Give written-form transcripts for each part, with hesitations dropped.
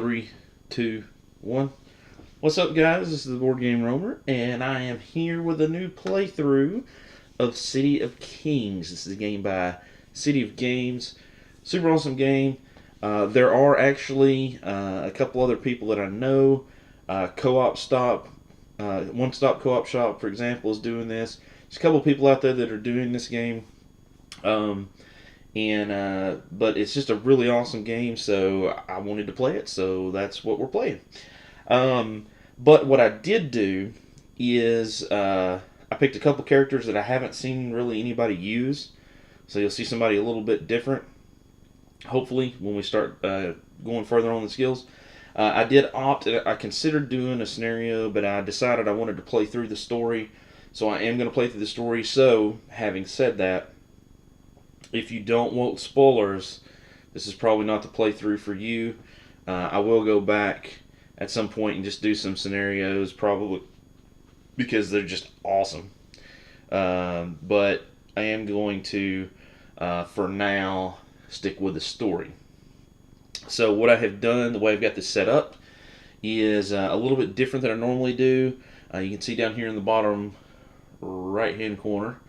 3, 2, 1. What's up, guys? This is the Board Game Roamer, and I am here with a new playthrough of City of Kings. This is a game by City of Games. Super awesome game. There are actually a couple other people that I know. Co-op Stop, One Stop Co-op Shop, for example, is doing this. There's a couple of people out there that are doing this game. But it's just a really awesome game, so I wanted to play it, so that's what we're playing. But what I did do is I picked a couple characters that I haven't seen really anybody use, so you'll see somebody a little bit different, hopefully, when we start going further on the skills. I did I considered doing a scenario, but I decided I wanted to play through the story, so I am going to play through the story. So, having said that, if you don't want spoilers, this is probably not the playthrough for you. I will go back at some point and just do some scenarios, probably, because they're just awesome. But I am going to, for now, stick with the story. So what I have done, the way I've got this set up, is a little bit different than I normally do. You can see down here in the bottom right-hand corner,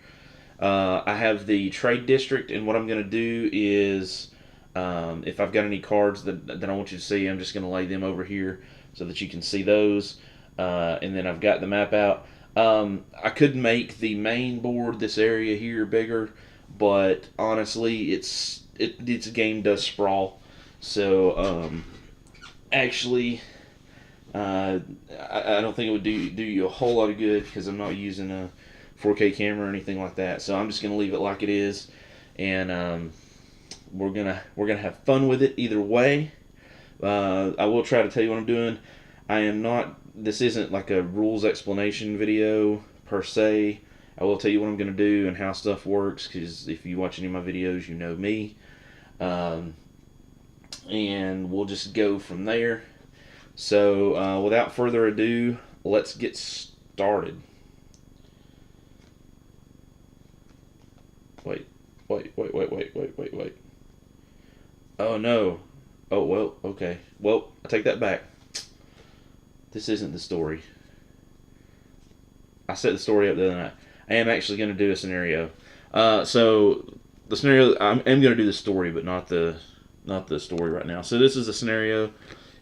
I have the trade district, and what I'm going to do is, if I've got any cards that I want you to see, I'm just going to lay them over here so that you can see those. And then I've got the map out. I could make the main board, this area here, bigger, but honestly, its game does sprawl. So actually, I don't think it would do you a whole lot of good because I'm not using a 4K camera or anything like that. So I'm just gonna leave it like it is, and we're gonna have fun with it either way. I will try to tell you what I'm doing. I am not. This isn't like a rules explanation video per se. I will tell you what I'm gonna do and how stuff works, because if you watch any of my videos, you know me. And we'll just go from there. So without further ado, let's get started. Wait. Oh no. Oh, well, okay. Well, I take that back. This isn't the story. I set the story up the other night. I am actually going to do a scenario. So, the scenario, I'm going to do the story, but not the story right now. So, this is a scenario.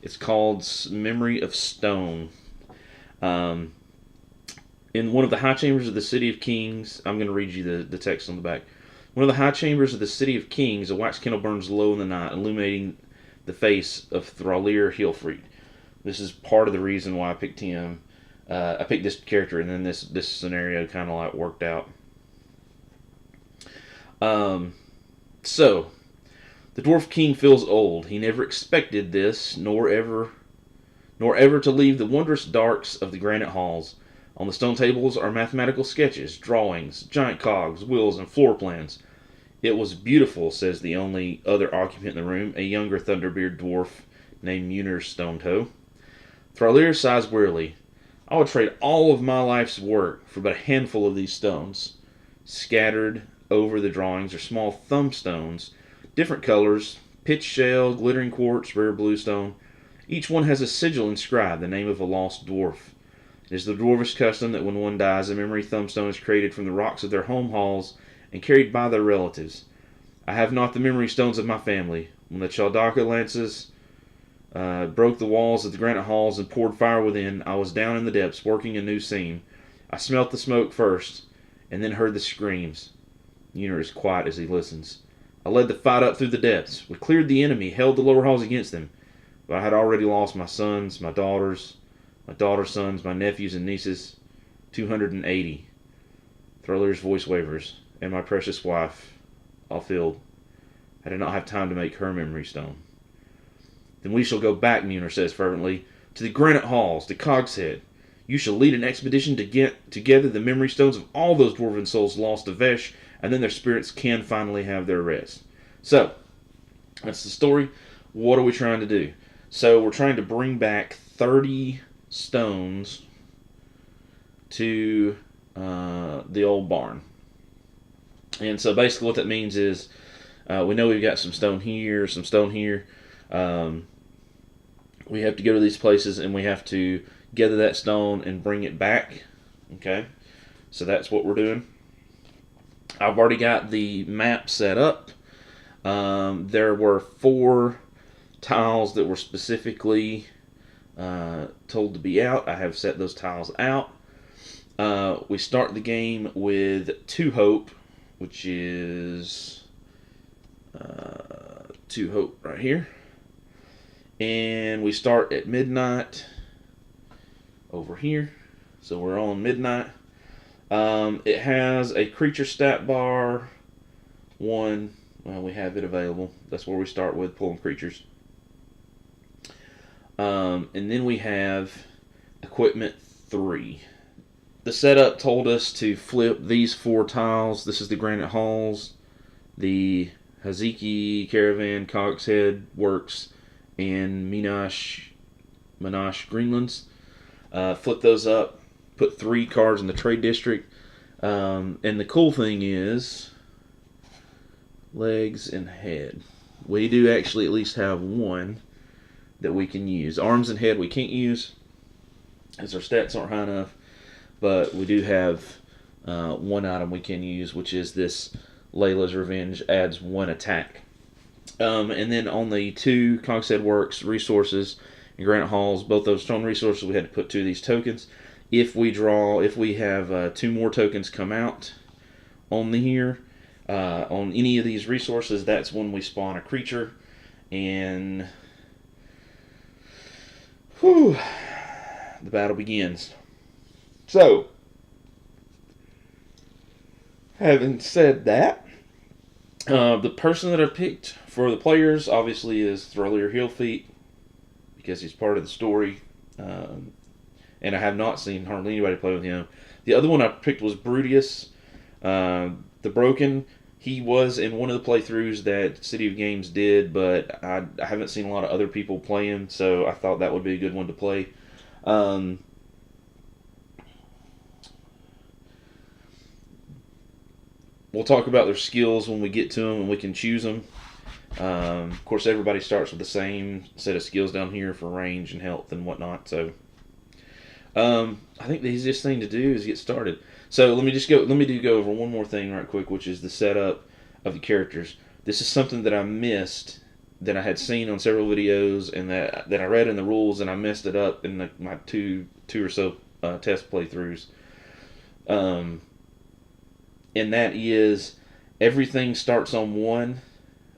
It's called Memory of Stone. In one of the high chambers of the City of Kings, I'm going to read you the text on the back. One of the high chambers of the City of Kings, a wax candle burns low in the night, illuminating the face of Thralier Hilfried. This is part of the reason why I picked him. I picked this character, and then this scenario kind of like worked out. So, the Dwarf King feels old. He never expected this, nor ever to leave the wondrous darks of the granite halls. On the stone tables are mathematical sketches, drawings, giant cogs, wheels, and floor plans. It was beautiful, says the only other occupant in the room, a younger Thunderbeard dwarf named Muner Stonetoe. Thralier sighs wearily. I would trade all of my life's work for but a handful of these stones. Scattered over the drawings are small thumb stones, different colors, pitch shell, glittering quartz, rare bluestone. Each one has a sigil inscribed, the name of a lost dwarf. It is the dwarvish custom that when one dies, a memory thumbstone is created from the rocks of their home halls and carried by their relatives. I have not the memory stones of my family. When the Chaldaka lances broke the walls of the granite halls and poured fire within, I was down in the depths, working a new scene. I smelt the smoke first, and then heard the screams. Muner is quiet as he listens. I led the fight up through the depths. We cleared the enemy, held the lower halls against them. But I had already lost my sons, my daughter's sons, my nephews and nieces. 280. Thralier's voice wavers. And my precious wife, Alfield. I did not have time to make her memory stone. Then we shall go back, Muner says fervently, to the granite halls, to Cogshead. You shall lead an expedition to get together the memory stones of all those dwarven souls lost to Vesh, and then their spirits can finally have their rest. So, that's the story. What are we trying to do? So, we're trying to bring back 30 stones to the old barn. And so basically what that means is we know we've got some stone here, some stone here. we have to go to these places and we have to gather that stone and bring it back. Okay, so that's what we're doing. I've already got the map set up. There were 4 tiles that were specifically told to be out. I have set those tiles out. We start the game with 2 hope, which is 2 hope right here. And we start at midnight over here. So we're on midnight. It has a creature stat bar 1. Well, we have it available. That's where we start with, pulling creatures. And then we have equipment 3. The setup told us to flip these 4 tiles. This is the Granite Halls, the Haziki Caravan, Cogshead Works, and Minash Greenlands. Flip those up, put 3 cards in the trade district. And the cool thing is legs and head. We do actually at least have 1 that we can use. Arms and head we can't use as our stats aren't high enough, but we do have 1 item we can use, which is this Layla's Revenge, adds 1 attack. And then on the 2 Cogshead Works resources and Granite Halls, both those stone resources, we had to put 2 of these tokens. If we have 2 more tokens come out on here, on any of these resources, that's when we spawn a creature, and the battle begins. So, having said that, the person that I picked for the players obviously is Throlier Heelfeet, because he's part of the story, and I have not seen hardly anybody play with him. The other one I picked was Brudius, the Broken. He was in one of the playthroughs that City of Games did, but I haven't seen a lot of other people play him, so I thought that would be a good one to play. We'll talk about their skills when we get to them and we can choose them. Of course, everybody starts with the same set of skills down here for range and health and whatnot. So, I think the easiest thing to do is get started. So let me go over one more thing right quick, which is the setup of the characters. This is something that I missed, that I had seen on several videos, and that I read in the rules, and I messed it up in my two or so test playthroughs. And that is, everything starts on 1.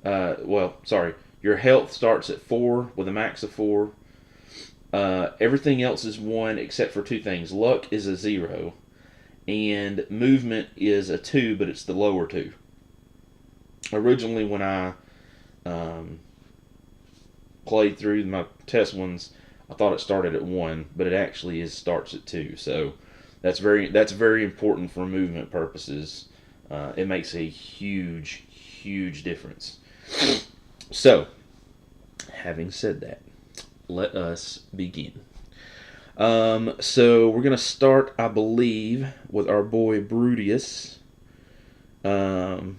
Your health starts at 4 with a max of 4. Everything else is 1 except for 2 things. Luck is a 0, and movement is a 2, but it's the lower 2. Originally, when I played through my test ones, I thought it started at 1, but it actually starts at 2. So that's very important for movement purposes. It makes a huge difference. So, having said that, let us begin. So we're going to start, I believe, with our boy Brudius. And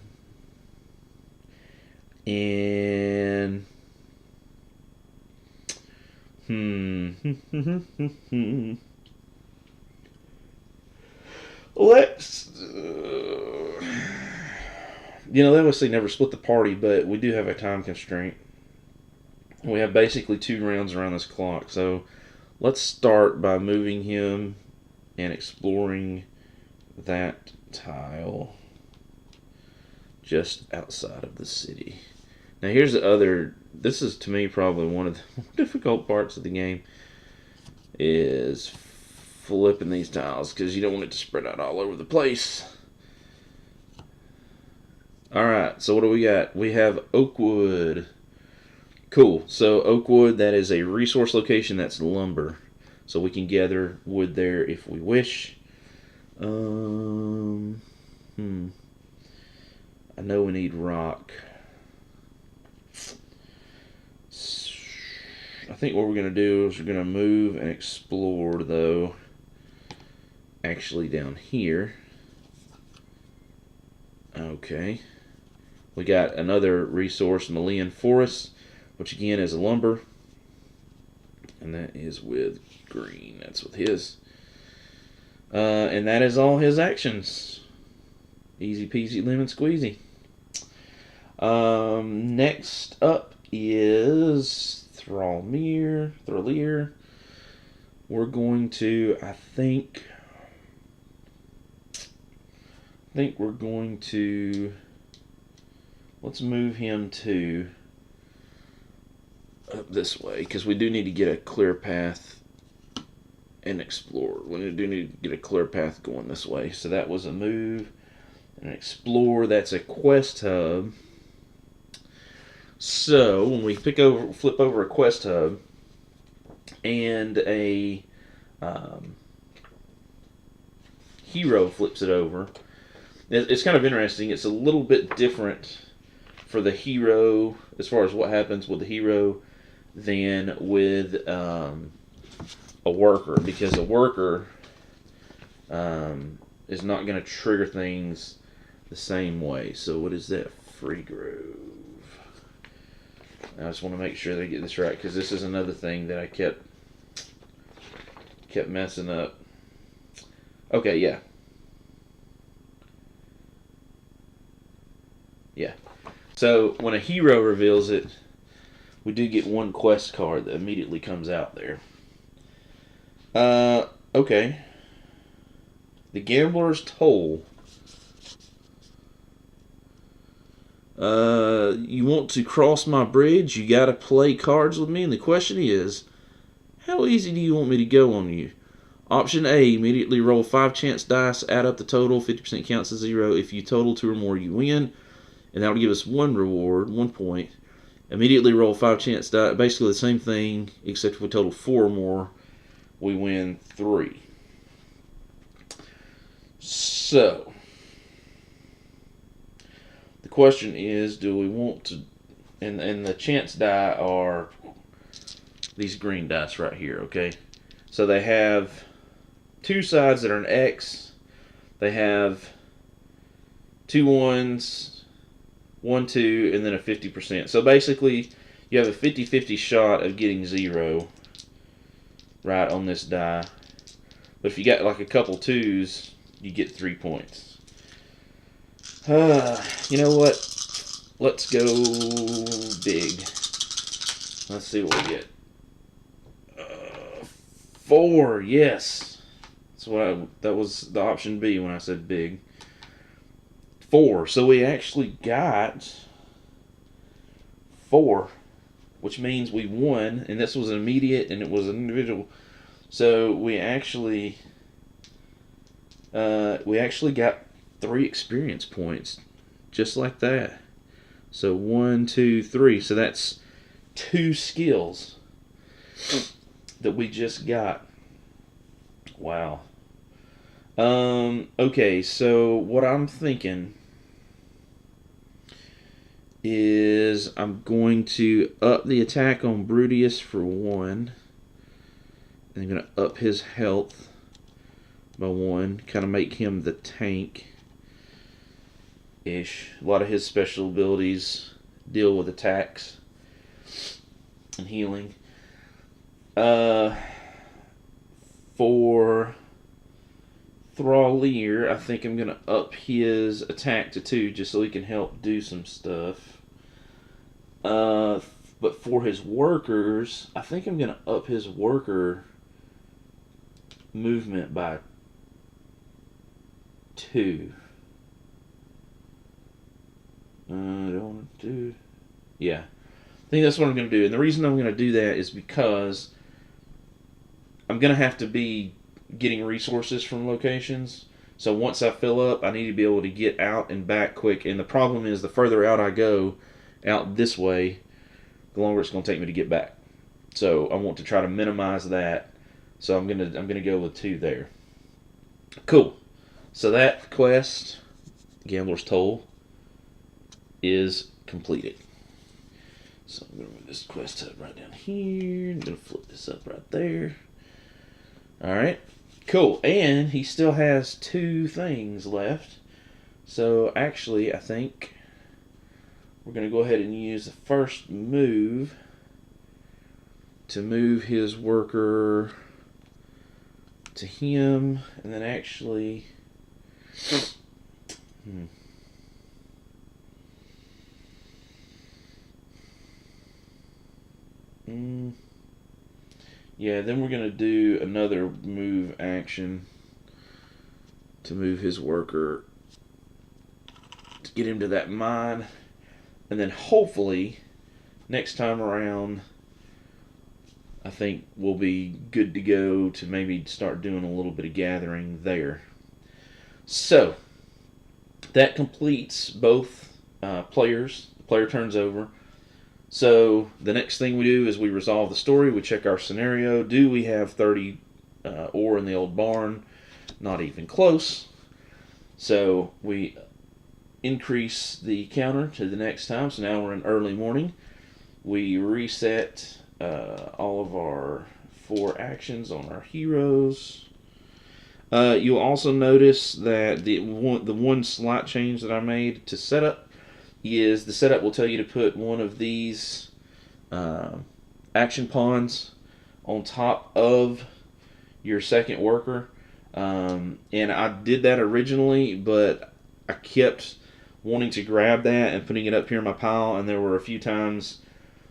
let's they always say never split the party, but we do have a time constraint. We have basically 2 rounds around this clock, so let's start by moving him and exploring that tile just outside of the city. Now here's this is to me probably one of the more difficult parts of the game, is flipping these tiles, because you don't want it to spread out all over the place. Alright, so what do we got? We have Oakwood. Cool. So Oakwood, that is a resource location, that's lumber. So we can gather wood there if we wish. I know we need rock. I think what we're going to do is we're going to move and explore, though, actually down here. Okay. We got another resource, Malian Forest, which again is lumber. And that is with green. That's with his. And that is all his actions. Easy peasy lemon squeezy. Next up is Thralier. We're going to, I think we're going to, let's move him to up this way, because we do need to get a clear path and explore. We do need to get a clear path going this way. So that was a move. And explore, that's a quest hub. So when we flip over a quest hub and a hero flips it over, it's kind of interesting. It's a little bit different for the hero as far as what happens with the hero than with a worker, because a worker is not going to trigger things the same way. So what is that? Free Grove. I just want to make sure that I get this right, because this is another thing that I kept messing up. Okay, yeah. Yeah. So when a hero reveals it, we do get one quest card that immediately comes out there. Okay. The Gambler's Toll. You want to cross my bridge? You gotta play cards with me, and the question is, how easy do you want me to go on you? Option A, immediately roll 5 chance dice, add up the total, 50% counts as 0. If you total 2 or more, you win, and that will give us 1 reward, 1 point. Immediately roll 5 chance dice, basically the same thing, except if we total 4 or more, we win 3. So, the question is, do we want to, and the chance die are these green dice right here, okay? So they have 2 sides that are an X. They have 2 1s, 1 2, and then a 50%. So basically, you have a 50-50 shot of getting 0 right on this die. But if you got like a couple 2s, you get 3 points. You know what? Let's go big. Let's see what we get. 4, yes. That was the option B when I said big. 4. So we actually got 4, which means we won, and this was an immediate, and it was an individual. So we actually got 3 experience points, just like that. So 1, 2, 3. So that's 2 skills that we just got. Wow. Okay, so what I'm thinking is I'm going to up the attack on Brutius for 1. And I'm going to up his health by 1. Kind of make him the tank-ish. A lot of his special abilities deal with attacks and healing. For Thralier, I think I'm going to up his attack to 2 just so he can help do some stuff. But for his workers, I think I'm going to up his worker movement by 2. I don't want to do... Yeah. I think that's what I'm going to do. And the reason I'm going to do that is because I'm going to have to be getting resources from locations. So once I fill up, I need to be able to get out and back quick. And the problem is, the further out I go, out this way, the longer it's going to take me to get back. So I want to try to minimize that. So I'm gonna go with 2 there. Cool. So that quest, Gambler's Toll, is completed. So I'm going to move this quest hub right down here. I'm going to flip this up right there. Alright. Cool. And he still has 2 things left. So actually, I think we're going to go ahead and use the first move to move his worker to him, and then actually... Yeah, then we're going to do another move action to move his worker to get him to that mine. And then hopefully, next time around, I think we'll be good to go to maybe start doing a little bit of gathering there. So, that completes both players. The player turns over. So the next thing we do is we resolve the story. We check our scenario. Do we have 30 ore in the old barn? Not even close. So we increase the counter to the next time. So now we're in early morning. We reset all of our 4 actions on our heroes. You'll also notice that the one slight change that I made to setup is the setup will tell you to put one of these action pawns on top of your second worker. And I did that originally, but I kept wanting to grab that and putting it up here in my pile, and there were a few times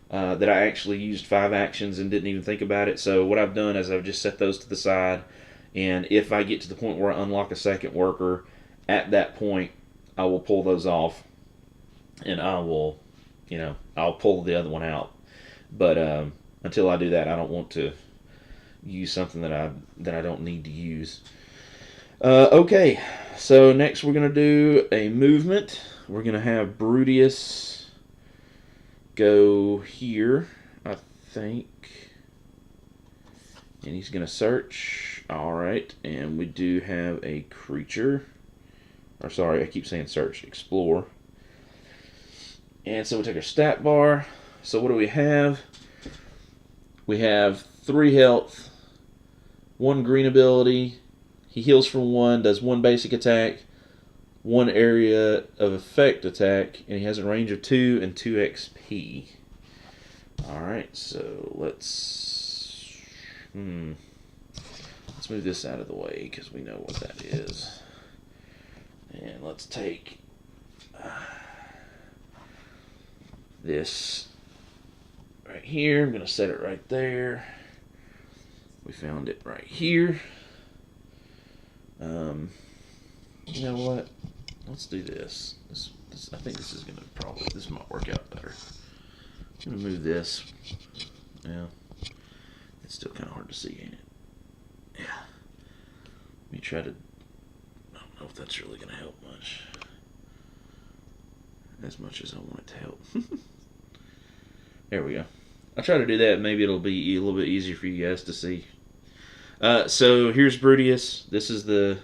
that I actually used 5 actions and didn't even think about it. So what I've done is I've just set those to the side, and if I get to the point where I unlock a second worker, at that point I will pull those off. And I will, I'll pull the other one out. But until I do that, I don't want to use something that I don't need to use. Okay, so next we're going to do a movement. We're going to have Brutus go here, I think. And he's going to search. Alright, and we do have a creature. Or sorry, I keep saying search. Explore. And so we take our stat bar. So what do we have? We have 3 health, 1 green ability. He heals for 1, does 1 basic attack, 1 area of effect attack, and he has a range of 2 and 2 XP. Alright, so let's move this out of the way because we know what that is. And let's take this right here. I'm going to set it right there. We found it right here. You know what? Let's do this. I think this is going to this might work out better. I'm going to move this. Yeah. It's still kind of hard to see, ain't it? Yeah. Let me try to... I don't know if that's really going to help much. As much as I want it to help. There we go. I'll try to do that. Maybe it'll be a little bit easier for you guys to see. So here's Brutus. This is the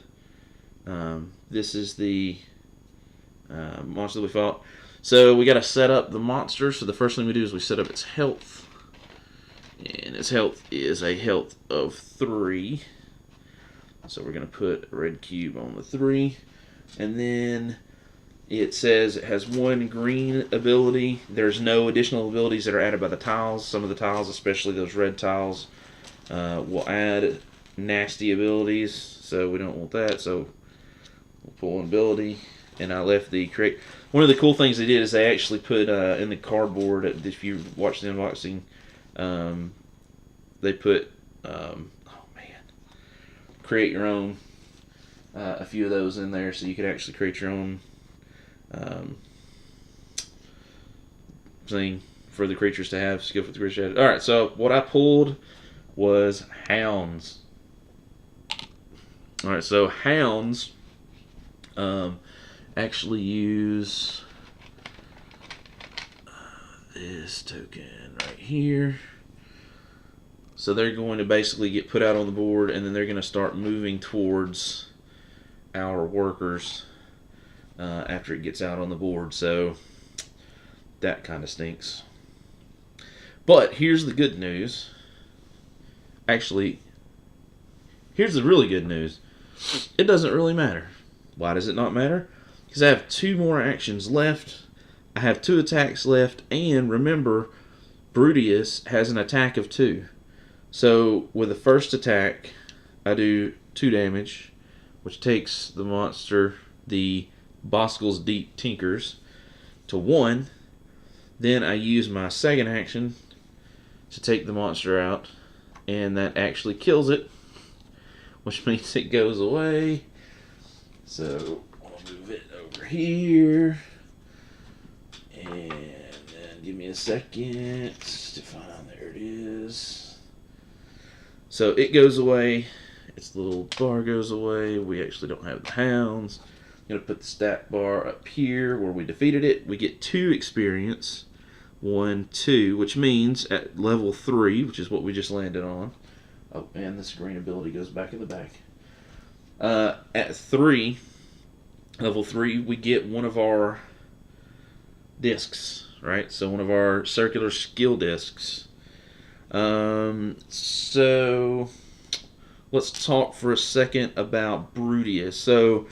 monster that we fought. So we got to set up the monster. So the first thing we do is we set up its health, and its health is a health of 3. So we're going to put a red cube on the 3, and then it says it has 1 green ability. There's no additional abilities that are added by the tiles. Some of the tiles, especially those red tiles, will add nasty abilities, so we don't want that. So we'll pull an ability, and I left the create. One of the cool things they did is they actually put in the cardboard. If you watch the unboxing, they put create your own. A few of those in there, so you could actually create your own thing for the creatures to have, skill for the creatures to have. Alright, so what I pulled was hounds. Alright, so hounds actually use this token right here. So they're going to basically get put out on the board, and then they're going to start moving towards our workers after it gets out on the board. So that kind of stinks. But here's the good news. Actually, here's the really good news. It doesn't really matter. Why does it not matter? Because I have 2 more actions left. I have 2 attacks left, and remember, Brutius has an attack of 2. So with the first attack, I do 2 damage, which takes the monster, the Boskel's Deep Tinkers, to 1. Then I use my second action to take the monster out, and that actually kills it, which means it goes away. So I'll move it over here, and then give me a second to find. There it is. So it goes away. Its little bar goes away. We actually don't have the hounds. I'm going to put the stat bar up here where we defeated it. We get 2 experience. 1, 2, which means at level 3, which is what we just landed on. Oh, and this green ability goes back in the back. At 3, level 3, we get one of our discs, right? So one of our circular skill discs. So let's talk for a second about Brutius. So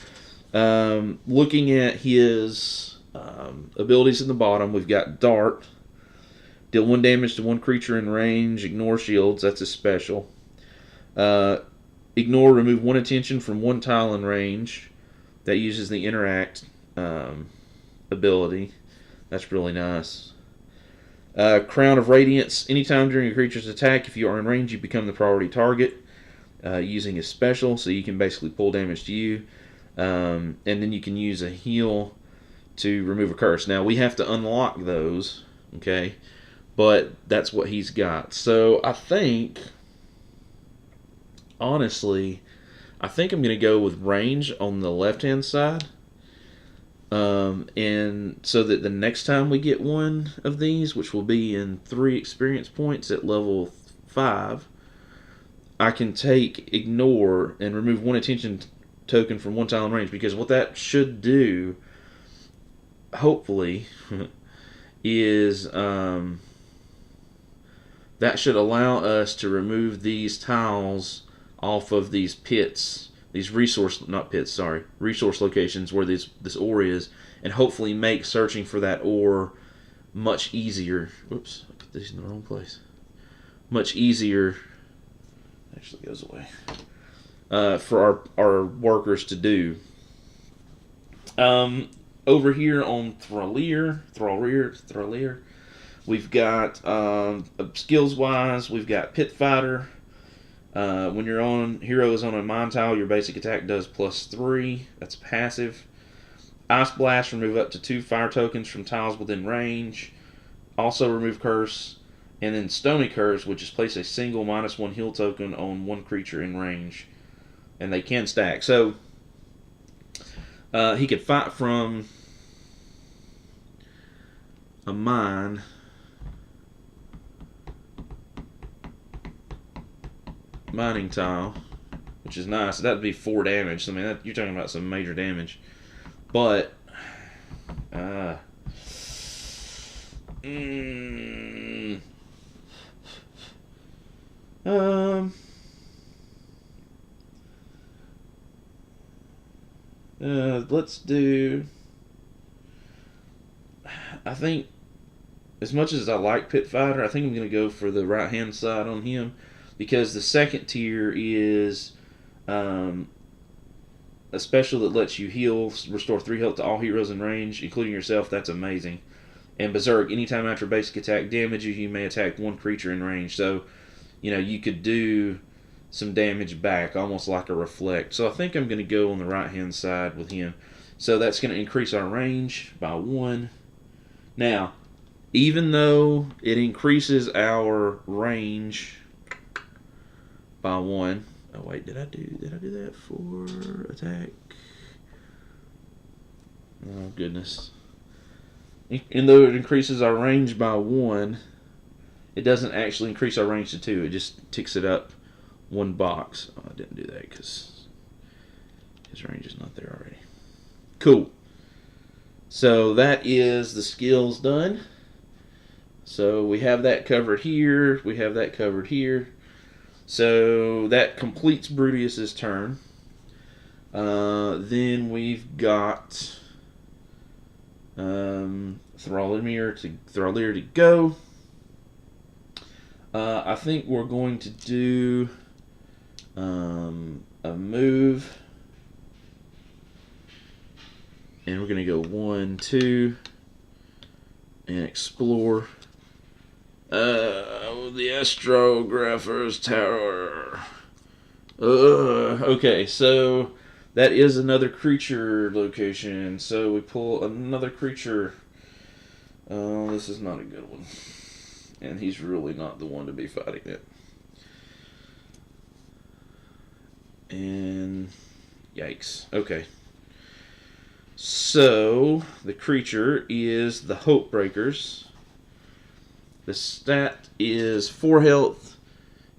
looking at his abilities in the bottom, we've got Dart. Deal 1 damage to 1 creature in range. Ignore shields. That's a special. Ignore, remove 1 attention from 1 tile in range. That uses the interact ability. That's really nice. Crown of Radiance. Anytime during a creature's attack, if you are in range, you become the priority target. Using a special, so you can basically pull damage to you. And then you can use a heal to remove a curse. Now, we have to unlock those, okay? But that's what he's got. So I think, honestly, I think I'm going to go with range on the left-hand side. And so that the next time we get one of these, which will be in 3 experience points at level 5, I can take Ignore and remove 1 attention token from 1 tile in range. Because what that should do, hopefully, is that should allow us to remove these tiles off of these pits, these resource locations where this ore is, and hopefully make searching for that ore much easier. Whoops, I put these in the wrong place. Much easier. Actually goes away. For our workers to do. Over here on Thralier, we've got skills wise, we've got Pit Fighter. When your hero is on a mine tile, your basic attack does +3. That's passive. Ice Blast, remove up to 2 fire tokens from tiles within range. Also remove curse. And then Stony Curse, which is place a single -1 heal token on 1 creature in range. And they can stack. So he could fight from a mining tile, which is nice. That'd be 4 damage. I mean, you're talking about some major damage. But let's do. I think, as much as I like Pit Fighter, I think I'm going to go for the right hand side on him, because the second tier is a special that lets you heal, restore 3 health to all heroes in range, including yourself. That's amazing. And Berserk, anytime after basic attack damages, you may attack 1 creature in range. So, you could do some damage back, almost like a reflect. So I think I'm going to go on the right-hand side with him. So that's going to increase our range by 1. Now, even though it increases our range by 1... Oh wait, did I do that for attack? Oh goodness. Even though it increases our range by 1, it doesn't actually increase our range to 2. It just ticks it up 1 box. Oh, I didn't do that because his range is not there already. Cool. So that is the skills done. So we have that covered here. We have that covered here. So that completes Brutius's turn. Then we've got Thralier to go. I think we're going to do a move, and we're going to go 1, 2, and explore. The Astrographer's Tower. Okay, so that is another creature location. So we pull another creature. Oh, this is not a good one. And he's really not the one to be fighting it. And yikes. Okay. So the creature is the Hope Breakers. The stat is 4 health.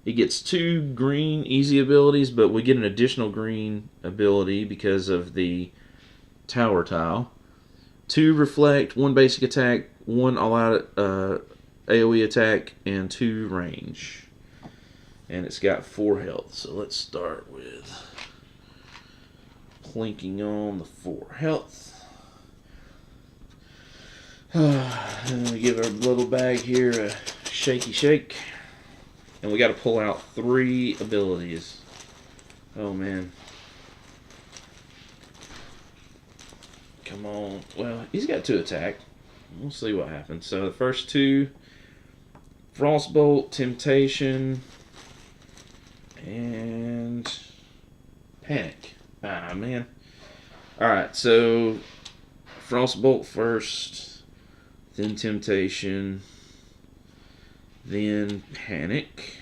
It gets 2 green easy abilities, but we get an additional green ability because of the tower tile. 2 reflect, 1 basic attack, 1 all-out AoE attack, and 2 range. And it's got 4 health. So let's start with plinking on the 4 health. And we give our little bag here a shaky shake. And we got to pull out 3 abilities. Oh man. Come on. Well, he's got 2 attack. We'll see what happens. So the first 2, Frostbolt, Temptation, and Panic. Ah, man. Alright, so Frostbolt first, then Temptation, then Panic.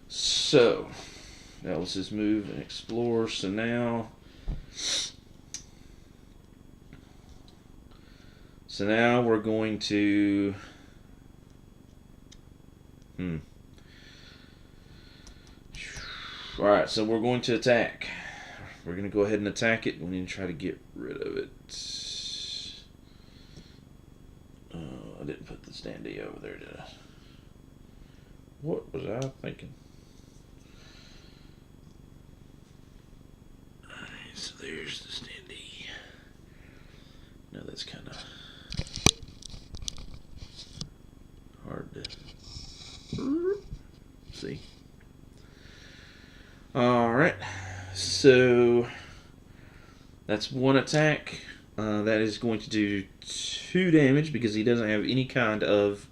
So that was his move and explore. So now we're going to Alright, so we're going to attack. We're going to go ahead and attack it. We need to try to get rid of it. I didn't put the standee over there, did I? What was I thinking? Alright, so there's the standee. Now that's kind of hard to see. Alright, so that's 1 attack. That is going to do 2 damage because he doesn't have any kind of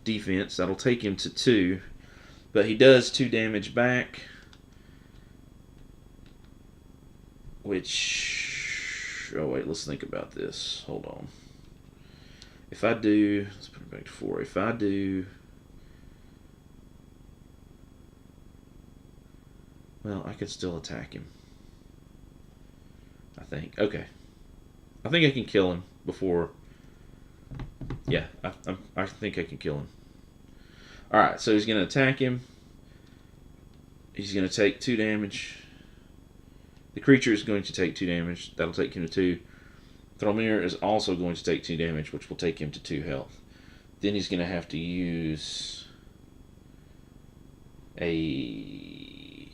defense. That'll take him to 2. But he does 2 damage back. Which... Oh wait, let's think about this. Hold on. If I do... Let's put it back to 4. If I do... Well, I can still attack him. I think. Okay. I think I can kill him before... Yeah, I think I can kill him. Alright, so he's going to attack him. He's going to take 2 damage. The creature is going to take 2 damage. That'll take him to 2. Thromir is also going to take 2 damage, which will take him to 2 health. Then he's going to have to use a...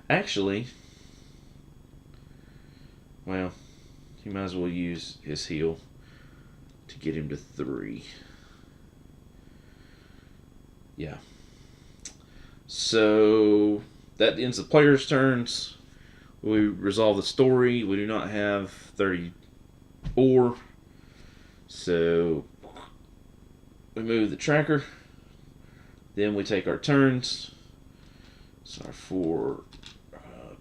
Actually, well, he might as well use his heal to get him to 3. Yeah. So that ends the player's turns. We resolve the story. We do not have 34. So we move the tracker. Then we take our turns. So our 4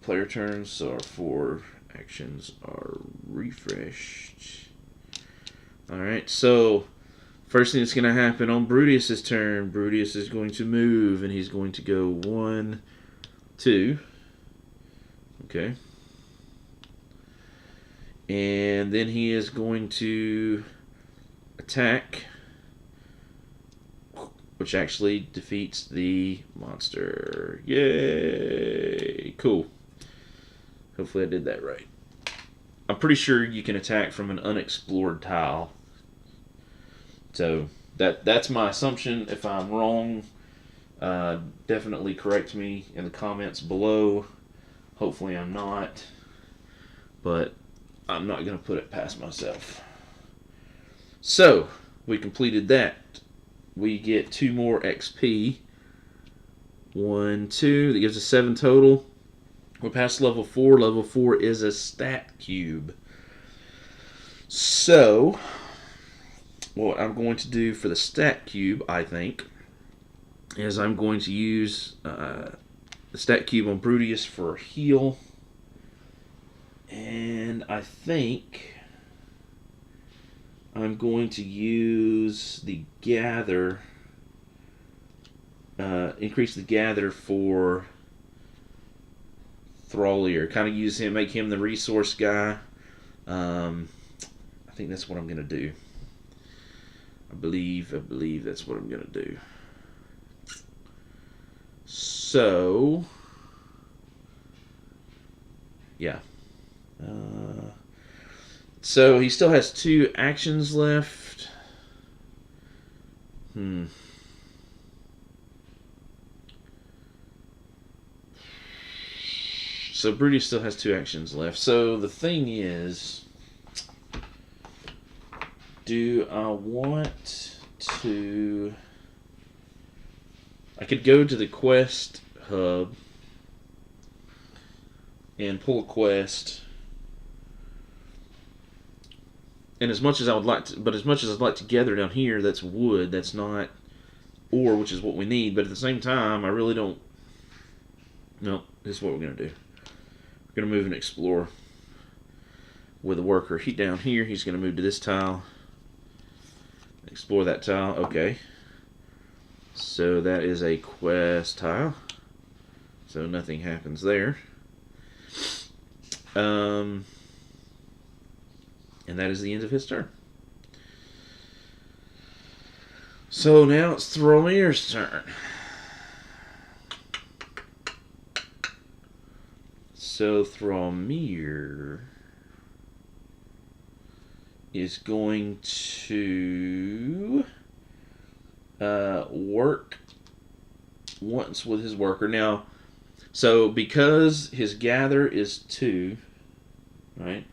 player turns. So our 4 actions are refreshed. Alright, so first thing that's going to happen on Brutius's turn, Brutius is going to move, and he's going to go 1, 2. Okay. And then he is going to attack, which actually defeats the monster. Yay! Cool. Hopefully I did that right. I'm pretty sure you can attack from an unexplored tile. So that's my assumption. If I'm wrong, definitely correct me in the comments below. Hopefully I'm not. But I'm not going to put it past myself. So, we completed that. We get 2 more XP. 1, 2. That gives us 7 total. We're past level 4. Level 4 is a stat cube. So, what I'm going to do for the stat cube, I think, is I'm going to use the stat cube on Brutius for heal. And I think I'm going to use the gather, increase the gather for Thrallier. Kind of use him, make him the resource guy. I think that's what I'm going to do. I believe that's what I'm going to do. So, yeah. So he still has 2 actions left. So Brutus still has 2 actions left. So the thing is, do I want to... I could go to the quest hub and pull a quest. And as much as I would like to, but as much as I'd like to gather down here, that's wood, that's not ore, which is what we need. But at the same time, I really don't. No, this is what we're going to do. We're going to move and explore with a worker. He down here, he's going to move to this tile. Explore that tile. Okay. So that is a quest tile. So nothing happens there. And that is the end of his turn. So now it's Thrallier's turn. So Thrallmere is going to work once with his worker. Now, so because his gather is 2, right?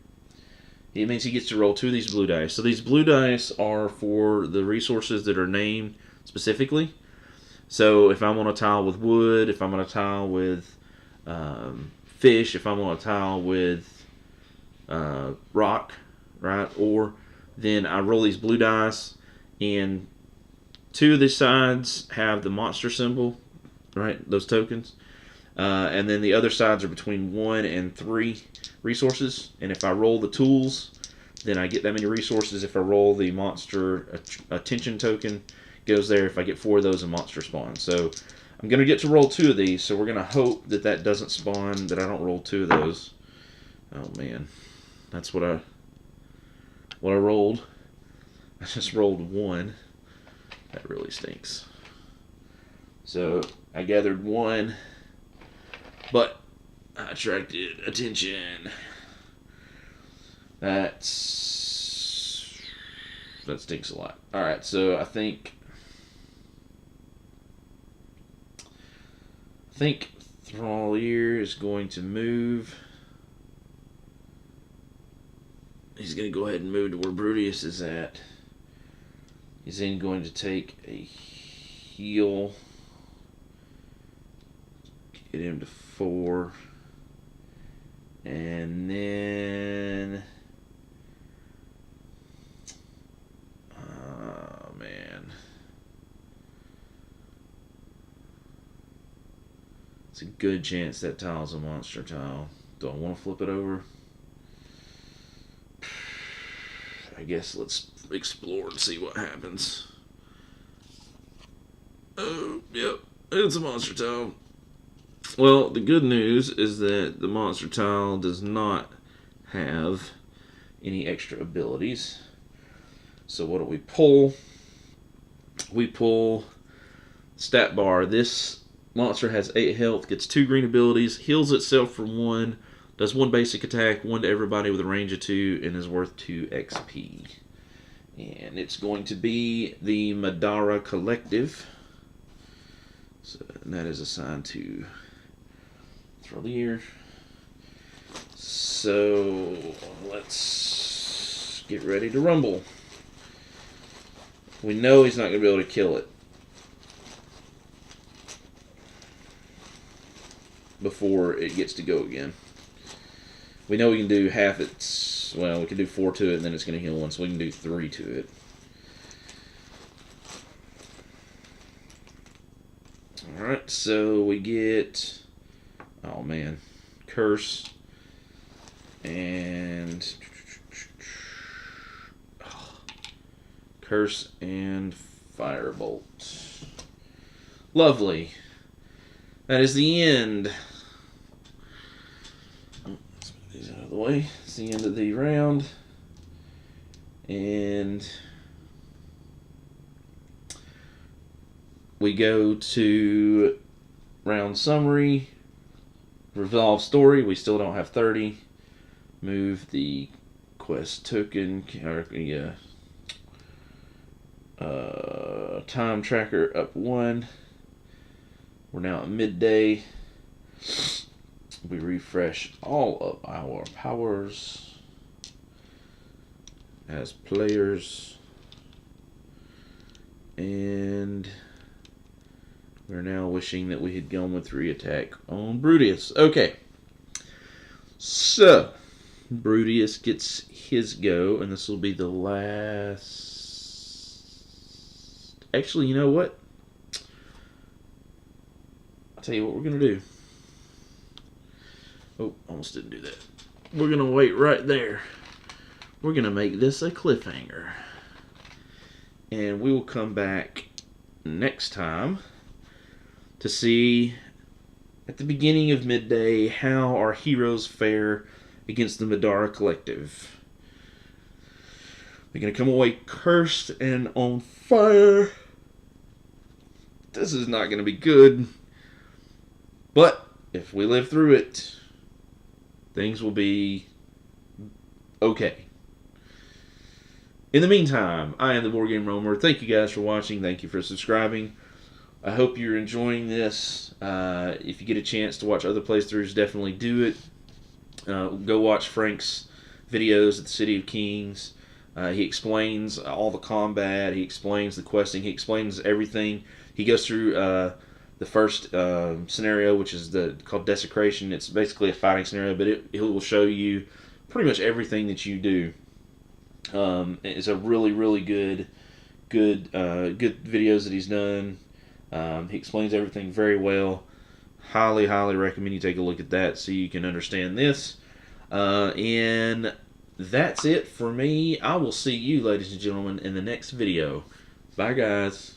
It means he gets to roll 2 of these blue dice. So these blue dice are for the resources that are named specifically. So if I'm on a tile with wood, if I'm on a tile with fish, if I'm on a tile with rock, right? Or then I roll these blue dice, and 2 of the sides have the monster symbol, right? Those tokens. And then the other sides are between 1 and 3 resources. And if I roll the tools, then I get that many resources. If I roll the monster attention token, goes there. If I get 4 of those, a monster spawns. So I'm going to get to roll 2 of these. So we're going to hope that that doesn't spawn, that I don't roll 2 of those. Oh man, that's what I rolled. I just rolled 1. That really stinks. So I gathered 1. But I attracted attention. That stinks a lot. Alright, so I think Thrallier is going to move. He's going to go ahead and move to where Brutius is at. He's then going to take a heal. Get him to 4. And then... oh, man. It's a good chance that tile's a monster tile. Do I want to flip it over? I guess let's explore and see what happens. Oh, yep. It's a monster tile. Well, the good news is that the monster tile does not have any extra abilities. So what do we pull? We pull stat bar. This monster has 8 health, gets 2 green abilities, heals itself for 1, does 1 basic attack, 1 to everybody with a range of 2, and is worth 2 XP. And it's going to be the Vadora Collective. So, and that is assigned to Thrallier. so let's get ready to rumble. We know he's not going to be able to kill it before it gets to go again. We know we can do half its... Well, we can do 4 to it, and then it's going to heal 1, so we can do 3 to it. Alright, so we get... Oh, man. Curse. And... Curse and Firebolt. Lovely. That is the end. Let's move these out of the way. It's the end of the round. And we go to round summary. Resolve story. We still don't have 30. Move the quest token. Time tracker up 1. We're now at midday. We refresh all of our powers as players, and we're now wishing that we had gone with 3 attack on Brutus. Okay, so Brutus gets his go, and this will be the last. Actually, you know what? I'll tell you what we're going to do. Oh, almost didn't do that. We're going to wait right there. We're going to make this a cliffhanger. And we will come back next time to see at the beginning of midday how our heroes fare against the Vadora Collective. They're going to come away cursed and on fire. This is not going to be good. But if we live through it, things will be okay. In the meantime, I am the Board Game Roamer. Thank you guys for watching. Thank you for subscribing. I hope you're enjoying this. If you get a chance to watch other playthroughs, definitely do it. Go watch Frank's videos at the City of Kings. He explains all the combat. He explains the questing. He explains everything. He goes through the first scenario, which is called Desecration. It's basically a fighting scenario, but it will show you pretty much everything that you do. It's a really, really good videos that he's done. He explains everything very well. Highly, highly recommend you take a look at that so you can understand this. And that's it for me. I will see you, ladies and gentlemen, in the next video. Bye, guys.